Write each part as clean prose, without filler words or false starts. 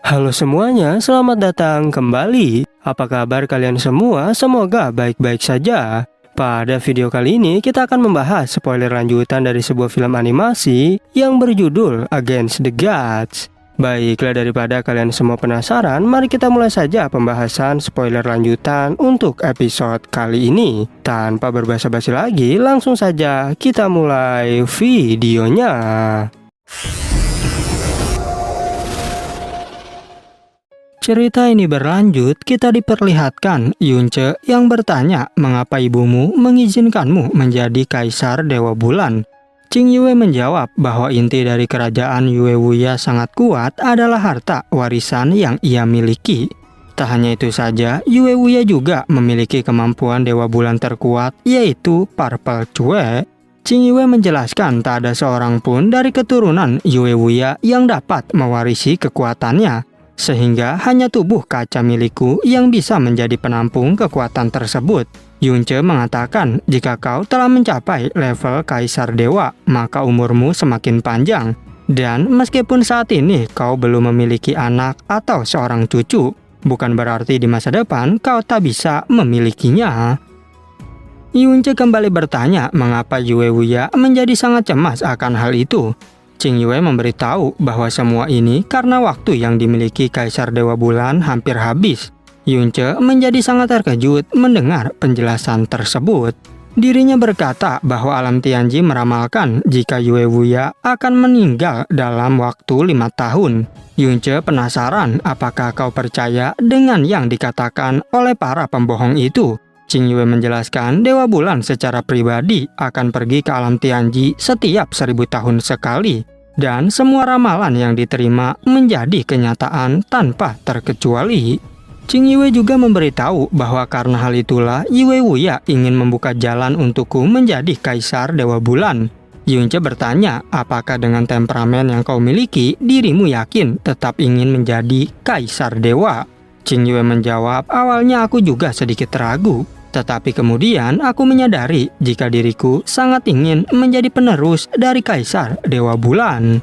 Halo semuanya, selamat datang kembali. Apa kabar kalian semua? Semoga baik-baik saja. Pada video kali ini kita akan membahas spoiler lanjutan dari sebuah film animasi yang berjudul Against the Gods. Baiklah, daripada kalian semua penasaran, mari kita mulai saja pembahasan spoiler lanjutan untuk episode kali ini. Tanpa berbasa-basi lagi, langsung saja kita mulai videonya. Cerita ini berlanjut, kita diperlihatkan Yunce yang bertanya mengapa ibumu mengizinkanmu menjadi kaisar Dewa Bulan. Qing Yue menjawab bahwa inti dari kerajaan Yue Wuya sangat kuat adalah harta warisan yang ia miliki. Tak hanya itu saja, Yue Wuya juga memiliki kemampuan Dewa Bulan terkuat, yaitu Purple Cue. Qing Yue menjelaskan tak ada seorang pun dari keturunan Yue Wuya yang dapat mewarisi kekuatannya, sehingga hanya tubuh kaca milikku yang bisa menjadi penampung kekuatan tersebut. Yunce mengatakan, jika kau telah mencapai level Kaisar Dewa, maka umurmu semakin panjang. Dan meskipun saat ini kau belum memiliki anak atau seorang cucu, bukan berarti di masa depan kau tak bisa memilikinya. Yunce kembali bertanya mengapa Yue Wuya menjadi sangat cemas akan hal itu. Qing Yue memberitahu bahwa semua ini karena waktu yang dimiliki Kaisar Dewa Bulan hampir habis. Yunce menjadi sangat terkejut mendengar penjelasan tersebut. Dirinya berkata bahwa alam Tianji meramalkan jika Yue Wuya akan meninggal dalam waktu 5 tahun. Yunce penasaran apakah kau percaya dengan yang dikatakan oleh para pembohong itu. Qing Yue menjelaskan Dewa Bulan secara pribadi akan pergi ke alam Tianji setiap 1000 tahun sekali. Dan semua ramalan yang diterima menjadi kenyataan tanpa terkecuali. Qing Yue juga memberitahu bahwa karena hal itulah Yue Wuya ingin membuka jalan untukku menjadi Kaisar Dewa Bulan. Yunce bertanya, apakah dengan temperamen yang kau miliki, dirimu yakin tetap ingin menjadi Kaisar Dewa? Qing Yue menjawab, awalnya aku juga sedikit ragu. Tetapi kemudian aku menyadari jika diriku sangat ingin menjadi penerus dari Kaisar Dewa Bulan.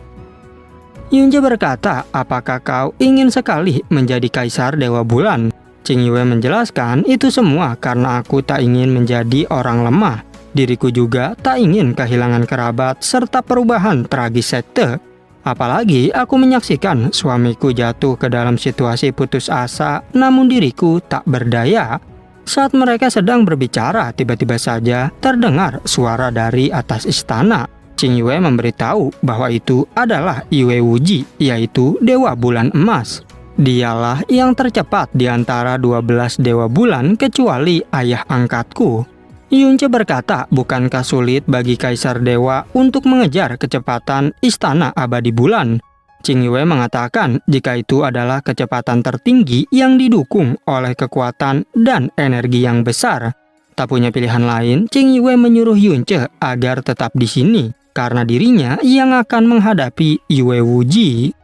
Yunce berkata, apakah kau ingin sekali menjadi Kaisar Dewa Bulan? Qing Yue menjelaskan, itu semua karena aku tak ingin menjadi orang lemah. Diriku juga tak ingin kehilangan kerabat serta perubahan tragis sekte. Apalagi aku menyaksikan suamiku jatuh ke dalam situasi putus asa, namun diriku tak berdaya. Saat mereka sedang berbicara, tiba-tiba saja terdengar suara dari atas istana. Qing Yue memberitahu bahwa itu adalah Yue Wuji, yaitu Dewa Bulan Emas. Dialah yang tercepat di antara 12 Dewa Bulan kecuali ayah angkatku. Yunce berkata, bukankah sulit bagi Kaisar Dewa untuk mengejar kecepatan Istana Abadi Bulan? Qing Yue mengatakan jika itu adalah kecepatan tertinggi yang didukung oleh kekuatan dan energi yang besar. Tak punya pilihan lain, Qing Yue menyuruh Yunce agar tetap di sini, karena dirinya yang akan menghadapi Yue Wuji.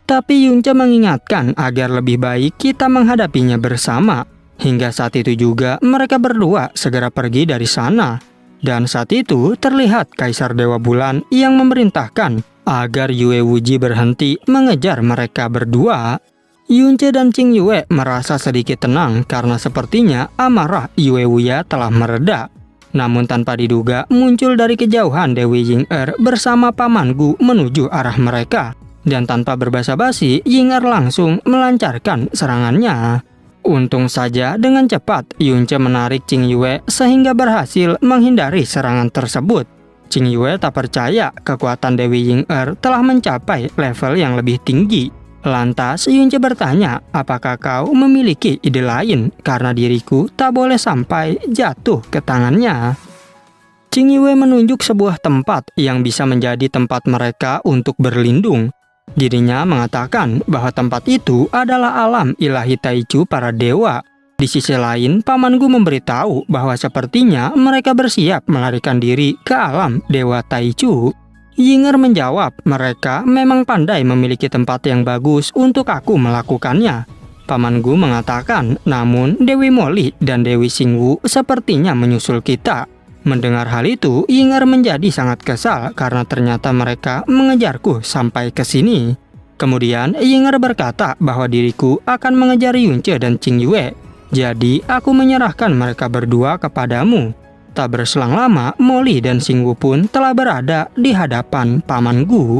Tapi Yunce mengingatkan agar lebih baik kita menghadapinya bersama. Hingga saat itu juga mereka berdua segera pergi dari sana. Dan saat itu terlihat Kaisar Dewa Bulan yang memerintahkan agar Yue Wuji berhenti mengejar mereka berdua. Yunce dan Qing Yue merasa sedikit tenang karena sepertinya amarah Yue Wuya telah mereda. Namun tanpa diduga muncul dari kejauhan Dewi Ying-er bersama Paman Gu menuju arah mereka. Dan tanpa berbasa-basi, Ying-er langsung melancarkan serangannya. Untung saja dengan cepat Yunce menarik Qing Yue sehingga berhasil menghindari serangan tersebut. Qing Yue tak percaya kekuatan Dewi Ying-er telah mencapai level yang lebih tinggi. Lantas Yunce bertanya, apakah kau memiliki ide lain karena diriku tak boleh sampai jatuh ke tangannya? Qing Yue menunjuk sebuah tempat yang bisa menjadi tempat mereka untuk berlindung. Dirinya mengatakan bahwa tempat itu adalah alam ilahi Taichu para dewa. Di sisi lain, Paman Gu memberitahu bahwa sepertinya mereka bersiap melarikan diri ke alam Dewa Taichu. Ying-er menjawab, mereka memang pandai memiliki tempat yang bagus untuk aku melakukannya. Paman Gu mengatakan, namun Dewi Moli dan Dewi Xingwu sepertinya menyusul kita. Mendengar hal itu, Ying-er menjadi sangat kesal karena ternyata mereka mengejarku sampai ke sini. Kemudian Ying Er berkata bahwa diriku akan mengejar Yunce dan Qing Yue. Jadi aku menyerahkan mereka berdua kepadamu. Tak berselang lama, Molly dan Xing Wu pun telah berada di hadapan Paman Gu.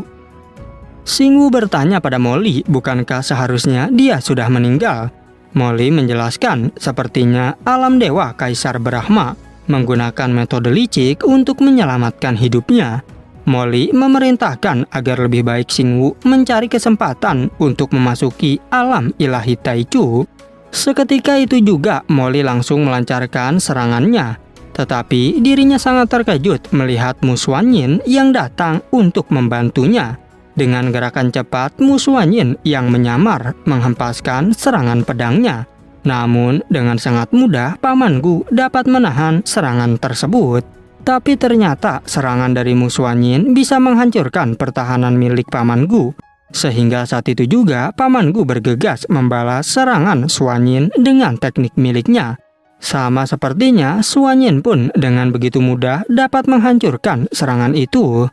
Xing Wu bertanya pada Molly, bukankah seharusnya dia sudah meninggal? Molly menjelaskan, sepertinya alam dewa Kaisar Brahma menggunakan metode licik untuk menyelamatkan hidupnya. Molly memerintahkan agar lebih baik Xing Wu mencari kesempatan untuk memasuki alam ilahi Taichu. Seketika itu juga Molly langsung melancarkan serangannya. Tetapi dirinya sangat terkejut melihat Mu Xuanyin yang datang untuk membantunya. Dengan gerakan cepat, Mu Xuanyin yang menyamar menghempaskan serangan pedangnya. Namun dengan sangat mudah Paman Gu dapat menahan serangan tersebut. Tapi ternyata serangan dari Mu Xuanyin bisa menghancurkan pertahanan milik Paman Gu. Sehingga saat itu juga Paman Gu bergegas membalas serangan Xuanyin dengan teknik miliknya. Sama sepertinya Xuanyin pun dengan begitu mudah dapat menghancurkan serangan itu.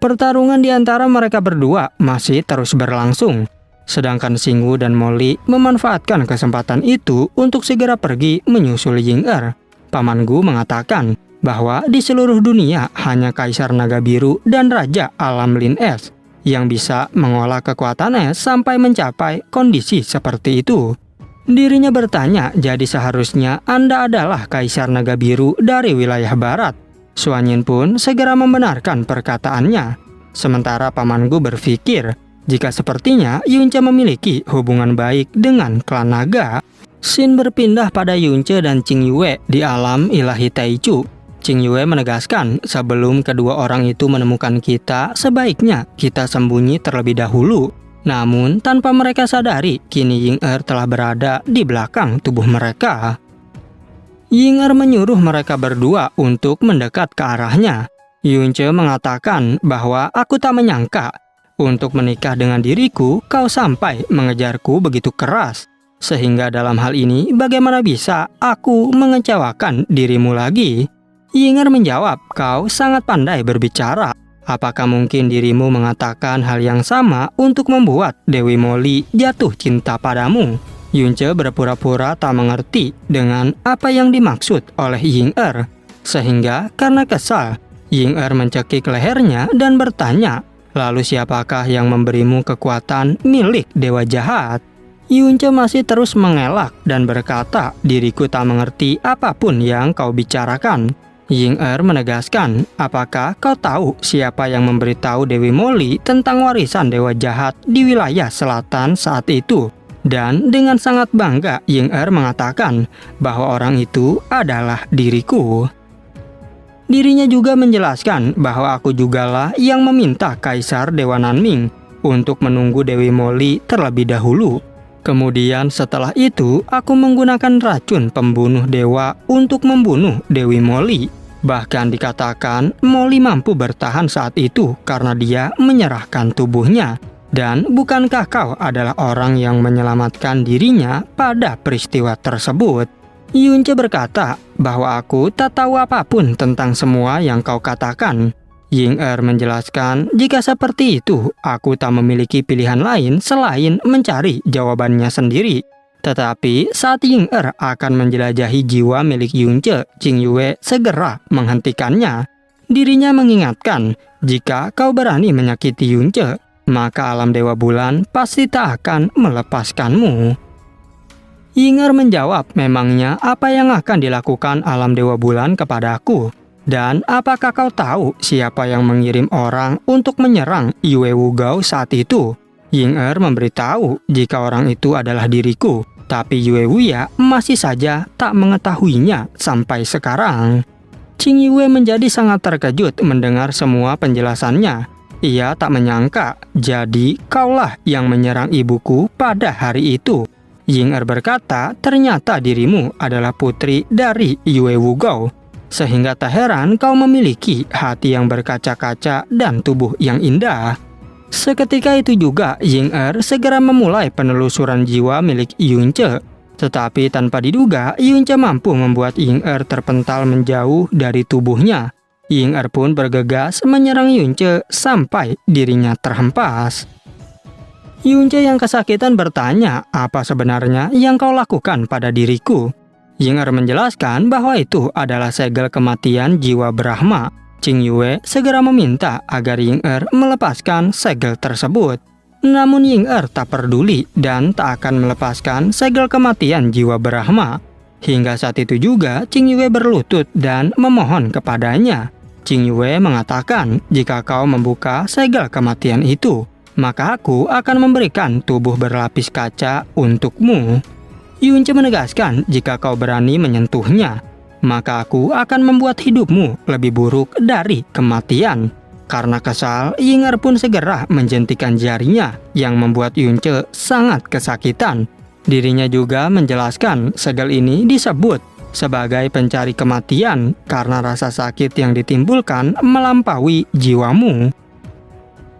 Pertarungan di antara mereka berdua masih terus berlangsung. Sedangkan Xing Wu dan Molly memanfaatkan kesempatan itu untuk segera pergi menyusul Ying Er. Paman Gu mengatakan bahwa di seluruh dunia hanya Kaisar Naga Biru dan Raja Alam Lin Es yang bisa mengolah kekuatan es sampai mencapai kondisi seperti itu. Dirinya bertanya, jadi seharusnya Anda adalah Kaisar Naga Biru dari wilayah barat. Xuanyin pun segera membenarkan perkataannya. Sementara Paman Gu berpikir, jika sepertinya Yunce memiliki hubungan baik dengan klan naga. Scene berpindah pada Yunce dan Qing Yue di alam ilahi Taichu. Qing Yue menegaskan, sebelum kedua orang itu menemukan kita, sebaiknya kita sembunyi terlebih dahulu. Namun, tanpa mereka sadari, kini Ying Er telah berada di belakang tubuh mereka. Ying Er menyuruh mereka berdua untuk mendekat ke arahnya. Yunce mengatakan bahwa aku tak menyangka, untuk menikah dengan diriku, kau sampai mengejarku begitu keras. Sehingga dalam hal ini, bagaimana bisa aku mengecewakan dirimu lagi? Ying Er menjawab, kau sangat pandai berbicara. Apakah mungkin dirimu mengatakan hal yang sama untuk membuat Dewi Molly jatuh cinta padamu? Yunce berpura-pura tak mengerti dengan apa yang dimaksud oleh Ying Er. Sehingga karena kesal, Ying Er mencekik lehernya dan bertanya, lalu siapakah yang memberimu kekuatan milik dewa jahat? Yunce masih terus mengelak dan berkata, diriku tak mengerti apapun yang kau bicarakan. Ying Er menegaskan, apakah kau tahu siapa yang memberitahu Dewi Molly tentang warisan dewa jahat di wilayah selatan saat itu? Dan dengan sangat bangga Ying Er mengatakan bahwa orang itu adalah diriku. Dirinya juga menjelaskan bahwa aku jugalah yang meminta Kaisar Dewa Nanming untuk menunggu Dewi Molly terlebih dahulu. Kemudian setelah itu, aku menggunakan racun pembunuh dewa untuk membunuh Dewi Molly. Bahkan dikatakan Molly mampu bertahan saat itu karena dia menyerahkan tubuhnya. Dan bukankah kau adalah orang yang menyelamatkan dirinya pada peristiwa tersebut? Yunce berkata bahwa aku tak tahu apapun tentang semua yang kau katakan. Ying Er menjelaskan, jika seperti itu, aku tak memiliki pilihan lain selain mencari jawabannya sendiri. Tetapi saat Ying Er akan menjelajahi jiwa milik Yunce, Qing Yue segera menghentikannya. Dirinya mengingatkan, jika kau berani menyakiti Yunce, maka alam Dewa Bulan pasti tak akan melepaskanmu. Ying Er menjawab, memangnya apa yang akan dilakukan alam Dewa Bulan kepadaku? Dan apakah kau tahu siapa yang mengirim orang untuk menyerang Yue Wugao saat itu? Ying Er memberitahu jika orang itu adalah diriku, tapi Yue Wuya masih saja tak mengetahuinya sampai sekarang. Qing Yue menjadi sangat terkejut mendengar semua penjelasannya. Ia tak menyangka, jadi kaulah yang menyerang ibuku pada hari itu. Ying Er berkata, ternyata dirimu adalah putri dari Yue Wugao. Sehingga tak heran kau memiliki hati yang berkaca-kaca dan tubuh yang indah. Seketika itu juga Ying Er segera memulai penelusuran jiwa milik Yunce. Tetapi tanpa diduga, Yunce mampu membuat Ying Er terpental menjauh dari tubuhnya. Ying Er pun bergegas menyerang Yunce sampai dirinya terhempas. Yunce yang kesakitan bertanya, apa sebenarnya yang kau lakukan pada diriku? Ying-er menjelaskan bahwa itu adalah segel kematian jiwa Brahma. Qing Yue segera meminta agar Ying-er melepaskan segel tersebut. Namun Ying-er tak peduli dan tak akan melepaskan segel kematian jiwa Brahma. Hingga saat itu juga Qing Yue berlutut dan memohon kepadanya. Qing Yue mengatakan, jika kau membuka segel kematian itu, maka aku akan memberikan tubuh berlapis kaca untukmu. Yunce menegaskan, jika kau berani menyentuhnya, maka aku akan membuat hidupmu lebih buruk dari kematian. Karena kesal, Ying-er pun segera menjentikan jarinya yang membuat Yunce sangat kesakitan. Dirinya juga menjelaskan segel ini disebut sebagai pencari kematian karena rasa sakit yang ditimbulkan melampaui jiwamu.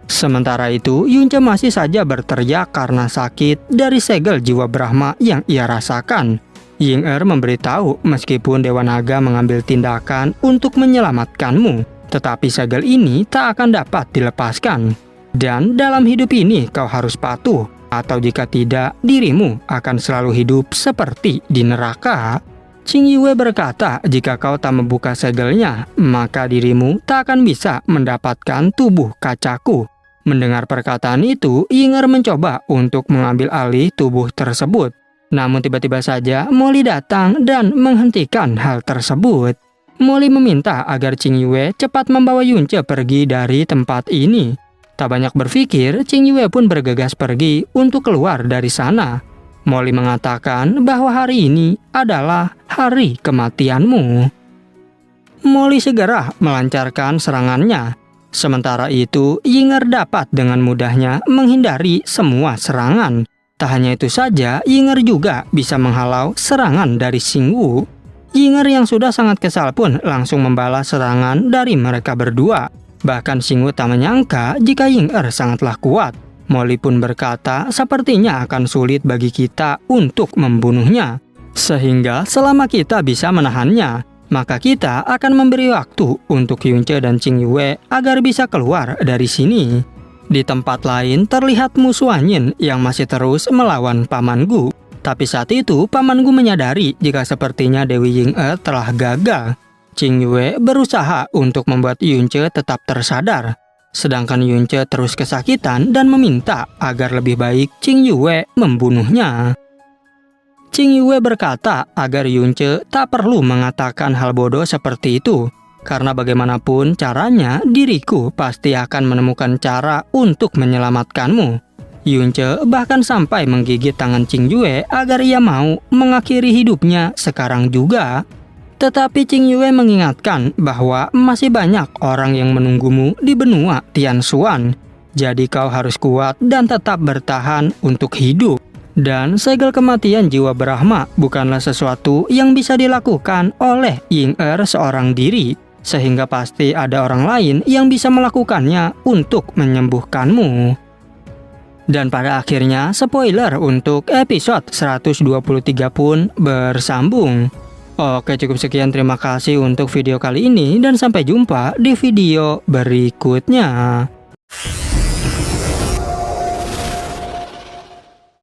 Sementara itu, Yunce masih saja berteriak karena sakit dari segel jiwa Brahma yang ia rasakan. Ying-er memberitahu meskipun Dewa Naga mengambil tindakan untuk menyelamatkanmu, tetapi segel ini tak akan dapat dilepaskan. Dan dalam hidup ini kau harus patuh, atau jika tidak, dirimu akan selalu hidup seperti di neraka. Qing Yue berkata, jika kau tak membuka segelnya, maka dirimu tak akan bisa mendapatkan tubuh kacaku. Mendengar perkataan itu, Ying-er mencoba untuk mengambil alih tubuh tersebut. Namun tiba-tiba saja Molly datang dan menghentikan hal tersebut. Molly meminta agar Qing Yue cepat membawa Yunce pergi dari tempat ini. Tak banyak berpikir, Qing Yue pun bergegas pergi untuk keluar dari sana. Molly mengatakan bahwa hari ini adalah hari kematianmu. Molly segera melancarkan serangannya. Sementara itu, Ying-er dapat dengan mudahnya menghindari semua serangan. Tak hanya itu saja, Ying-er juga bisa menghalau serangan dari Xingwu. Ying-er yang sudah sangat kesal pun langsung membalas serangan dari mereka berdua. Bahkan Xingwu tak menyangka jika Ying-er sangatlah kuat. Molly pun berkata, sepertinya akan sulit bagi kita untuk membunuhnya. Sehingga selama kita bisa menahannya, maka kita akan memberi waktu untuk Yunce dan Qing Yue agar bisa keluar dari sini. Di tempat lain terlihat musuh Anyin yang masih terus melawan Paman Gu. Tapi saat itu Paman Gu menyadari jika sepertinya Dewi Ying-er telah gagal. Qing Yue berusaha untuk membuat Yunce tetap tersadar. Sedangkan Yunce terus kesakitan dan meminta agar lebih baik Qing Yue membunuhnya. Qing Yue berkata agar Yunce tak perlu mengatakan hal bodoh seperti itu, karena bagaimanapun caranya diriku pasti akan menemukan cara untuk menyelamatkanmu. Yunce bahkan sampai menggigit tangan Qing Yue agar ia mau mengakhiri hidupnya sekarang juga. Tetapi Qing Yue mengingatkan bahwa masih banyak orang yang menunggumu di benua Tianshuan. Jadi kau harus kuat dan tetap bertahan untuk hidup. Dan segel kematian jiwa Brahma bukanlah sesuatu yang bisa dilakukan oleh Ying-er seorang diri, sehingga pasti ada orang lain yang bisa melakukannya untuk menyembuhkanmu. Dan pada akhirnya spoiler untuk episode 123 pun bersambung. Oke, cukup sekian, terima kasih untuk video kali ini dan sampai jumpa di video berikutnya.